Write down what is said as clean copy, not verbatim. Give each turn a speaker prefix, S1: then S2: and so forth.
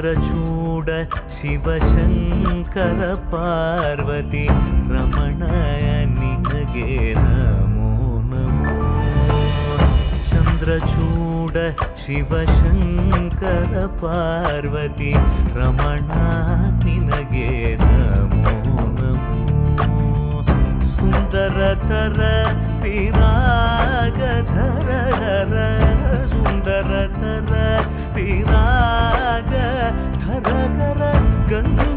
S1: ಚಂದ್ರಚೂಡ ಶಿವಶಂಕರ ಪಾರ್ವತಿ ರಮಣಯ ನಿನಗೆ ನಮೋ ನಮೋ. ಚಂದ್ರಚೂಡ ಶಿವಶಂಕರ ಪಾರ್ವತಿ ರಮಣ ನಿನಗೆ ನಮೋ ನಮೋ. ಸುಂದರತರ ವಿರಾಗಧರ ಸುಂದರತರ ವಿರಾಗ ಧರಕರ ಗಂಧ